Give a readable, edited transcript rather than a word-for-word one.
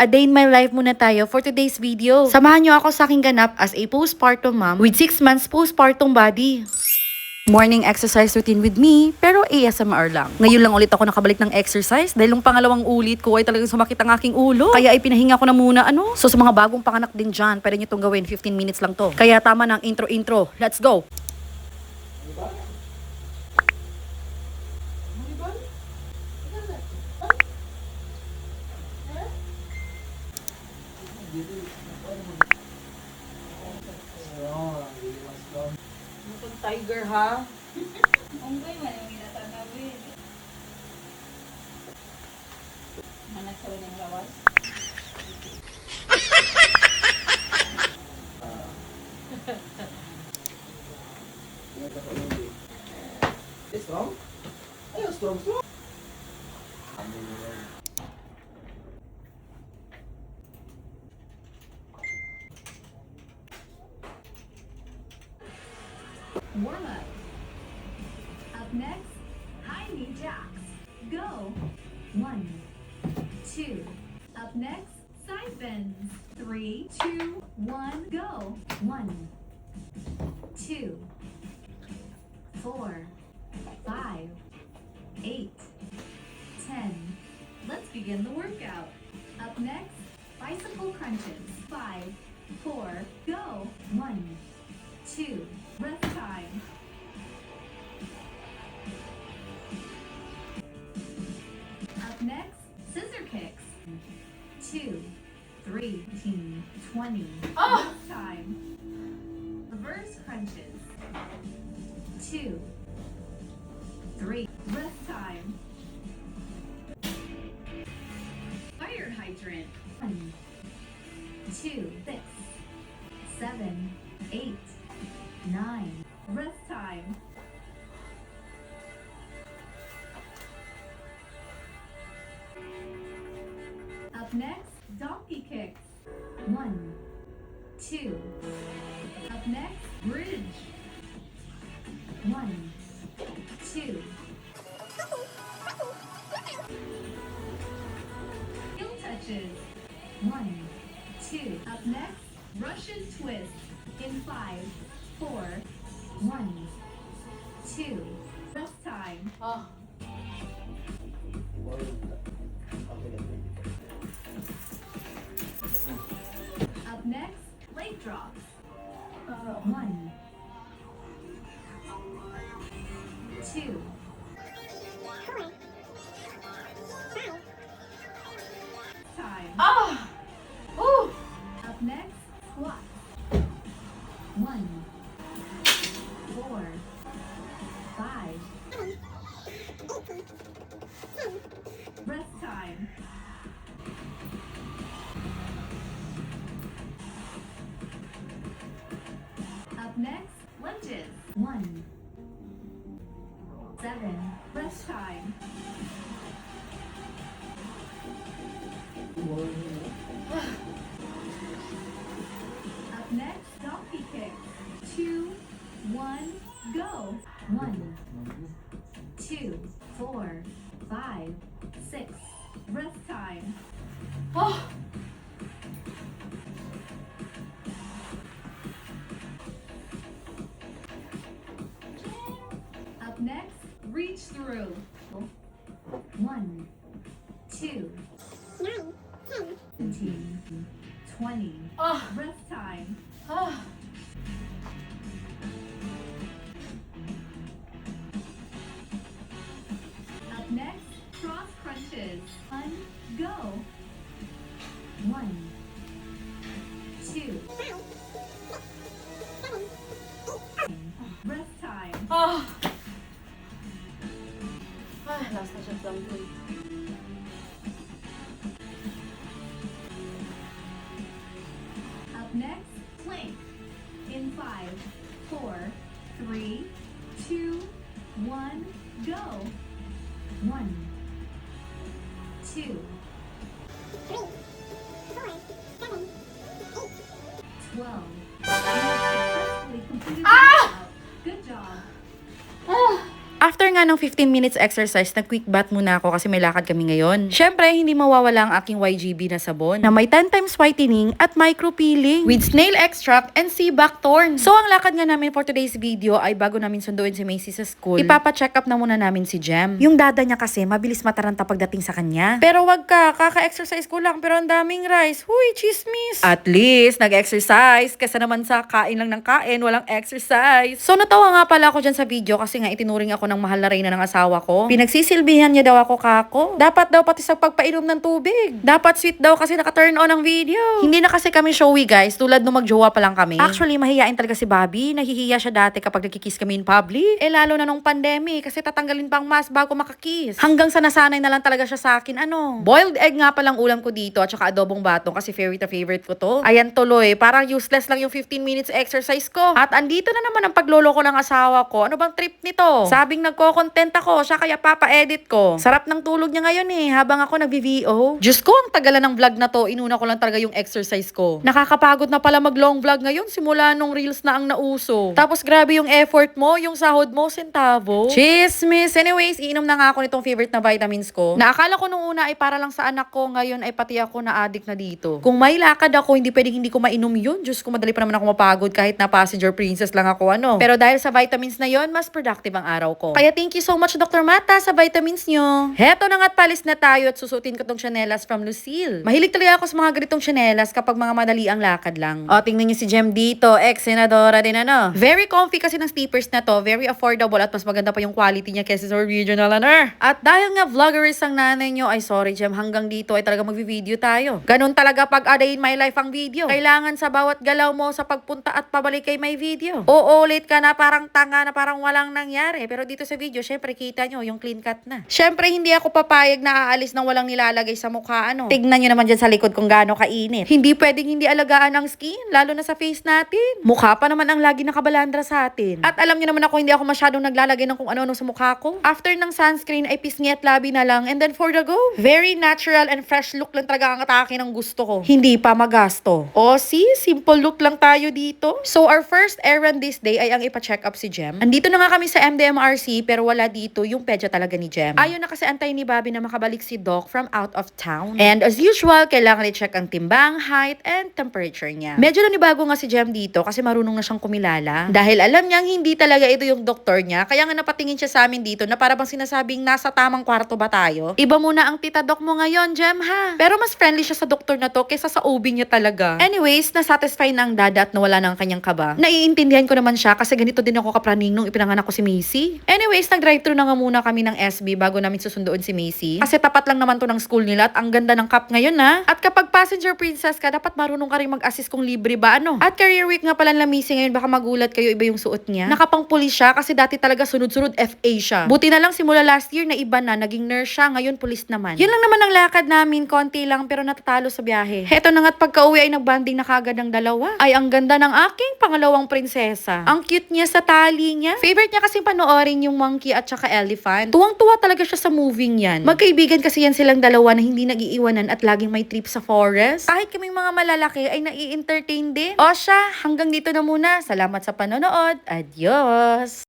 a day in my life muna tayo for today's video. Samahan nyo ako sa aking ganap as a postpartum mom with 6 months postpartum body. Morning exercise routine with me, pero ASMR lang. Ngayon lang ulit ako nakabalik ng exercise dahil yung pangalawang ulit ko ay talagang sumakit ang aking ulo. Kaya ay pinahinga ko na muna So sa mga bagong panganak din dyan, pwede nyo itong gawin, 15 minutes lang to. Kaya tama ng intro. Let's go! Tiger ha? Unggoy man yung minatanawin. Managsawa ng lawas. Strong? Ayaw, strong. Warm up. Up next, high knee jacks. Go. 1, 2. Up next, side bends. 3, 2, 1, go. 1, 2, 4, 5, 8, 10. Let's begin the workout. Up next, bicycle crunches. 5, 4, go. 1, 2. Rest time. Up next, scissor kicks. 2, 3, 20. Rest time. Reverse crunches. 2, 3. Rest time. Fire hydrant. 1, 2, 6, 7, 8, 9. Rest time. Up next, donkey kicks. 1, 2. Up next, bridge. 1, 2. Heel touches. 1, 2. Up next, Russian twist. In 5, 4, 1, 2. Rest time. Up next, leg drops. 1, 2. Time. Up next, squats. 1, 4, 5. Rest time. Up next, lunges. 1, 7. Rest time. Up next, donkey kick. 2, 1, go. 1, 2, 4, 5, 6. Rest time. Up next, reach through. 1, 2, 17, 20. Rest time. Up next, cross crunches. 1, go. 1, 2. Rest time. Last na siya something. Up next, plank. In 5, 4, 3, 2, 1, go. 1, 2. 12. You have successfully completed the workout. Good job. After nga nga ng 15 minutes exercise, nag-quick bath muna ako kasi may lakad kami ngayon. Syempre, hindi mawawala ang aking YGB na sabon na may 10 times whitening at micro peeling with snail extract and sea buckthorn. So, ang lakad nga namin for today's video ay bago namin sunduin si Macy sa school, ipapa-check up na muna namin si Jem. Yung dada niya kasi, mabilis mataranta pagdating sa kanya. Pero wag ka, kaka-exercise ko lang pero ang daming rice. Huy, chismis! At least, nag-exercise kasi naman sa kain lang ng kain, walang exercise. So, natawa nga pala ako dyan sa video kasi nga itinuring ako ng mahal na reyna ng asawa ko. Pinagsisilbihan niya daw ako kako. Dapat daw pati sa pagpainom ng tubig. Dapat sweet daw kasi naka-turn on ang video. Hindi na kasi kami showy guys, tulad nung magjowa pa lang kami. Actually, mahihain talaga si Bobby. Nahihiya siya dati kapag nagkikiss kami in public. Eh lalo na nung pandemic kasi tatanggalin pang mask bago makakiss. Hanggang sa nasanay na lang talaga siya sa akin. Boiled egg nga palang ulam ko dito at saka adobong batong kasi favorite na favorite ko to. Ayan tuloy, parang useless lang yung 15 minutes exercise ko. At andito na naman ang paglolo ko ng asawa ko. Ano bang trip nito? Sabing nagko-content ako, siya kaya papa-edit ko. Sarap ng tulog niya ngayon habang ako nag-VO. Diyos ko, ang tagalan ng vlog na to. Inuna ko lang talaga yung exercise ko. Nakakapagod na pala mag-long vlog ngayon simula nung reels na ang nauso. Tapos grabe yung effort mo, yung sahod mo, centavo. Chismis! Anyways, iinom na nga ako nitong favorite na vitamins ko. Naakala ko nung una ay para lang sa anak ko, ngayon ay pati ako na addict na dito. Kung may lakad ako, hindi pwedeng hindi ko mainom yun. Diyos ko, madali pa naman ako mapagod kahit na passenger princess lang ako Pero dahil sa vitamins na yon, mas productive ang araw ko. Kaya thank you so much Dr. Mata sa vitamins nyo. Heto na nga't palis na tayo at susutin ko tong chanelas from Lucille. Mahilig talaga ako sa mga ganitong chanelas kapag mga madali ang lakad lang. O, tingnan nyo si Jem dito. Ex-senadora din Very comfy kasi ng slippers na to. Very affordable at mas maganda pa yung quality niya kaysa sa original At dahil nga vloggerist ang nanay nyo, ay sorry Jem, hanggang dito ay talaga magvi-video tayo. Ganun talaga pag a day in my life ang video. Kailangan sa bawat galaw mo sa pagpunta at pabalik kay may video. Oo, late ka na parang tanga na parang walang nangyari. Pero dito sa video, syempre kita nyo yung clean cut na. Syempre hindi ako papayag na aalis nang walang nilalagay sa mukha Tignan nyo naman dyan sa likod kung gaano kainit. Hindi pwedeng hindi alagaan ang skin, lalo na sa face natin. Mukha pa naman ang lagi nakabalandra sa atin. At alam nyo naman ako, hindi ako masyadong naglalagay ng kung ano-ano sa mukha ko. After ng sunscreen ay pisngi at labi na lang and then for the go. Very natural and fresh look lang talaga ang atake ng gusto ko. Hindi pa magasto. O see, simple look lang tayo dito. So our first errand this day ay ang ipa-check up si Jem. Andito na nga kami sa MDMRC pero wala dito yung pedya talaga ni Jem. Ayaw na kasi antay ni Bobby na makabalik si Doc from out of town. And as usual, kailangan i-check ang timbang, height, and temperature niya. Medyo nanibago nga si Jem dito kasi marunong na siyang kumilala. Dahil alam niyang hindi talaga ito yung doktor niya, kaya nga napatingin siya sa amin dito na para bang sinasabing nasa tamang kwarto ba tayo? Iba muna ang tita doc mo ngayon, Jem ha? Pero mas friendly siya sa doktor na to kaysa sa OB niya talaga. Anyways, nasatisfy na ang dada at nawala na ang kanyang kaba. Naiintindihan ko naman siya kasi ganito din ako kapraning nung ipinanganak ko si Macy. Anyways, nag-drive-thru na nga muna kami ng SB bago namin susunduin si Macy. Kasi tapat lang naman to ng school nila at ang ganda ng cup ngayon At kapag passenger princess ka, dapat marunong ka rin mag-assist kung libre ba At career week nga pala ng Macy ngayon, baka magulat kayo, iba yung suot niya. Nakapang pulis siya kasi dati talaga sunod-sunod FA siya. Buti na lang simula last year na iba na, naging nurse siya, ngayon pulis naman. Yun lang naman ang lakad namin, konti lang pero natatalo sa biyahe. Heto na nga't pagka-uwi ay nagbanding na kagad ng dalawa. Ay, ang ganda ng aking pangalawang prinsesa. Ang cute niya sa tali niya. Favorite niya kasi panoorin yung monkey at saka elephant. Tuwang-tuwa talaga siya sa moving yan. Magkaibigan kasi yan silang dalawa na hindi nag-iiwanan at laging may trip sa forest. Kahit kaming mga malalaki ay nai-entertain din. O siya, hanggang dito na muna. Salamat sa panonood. Adios!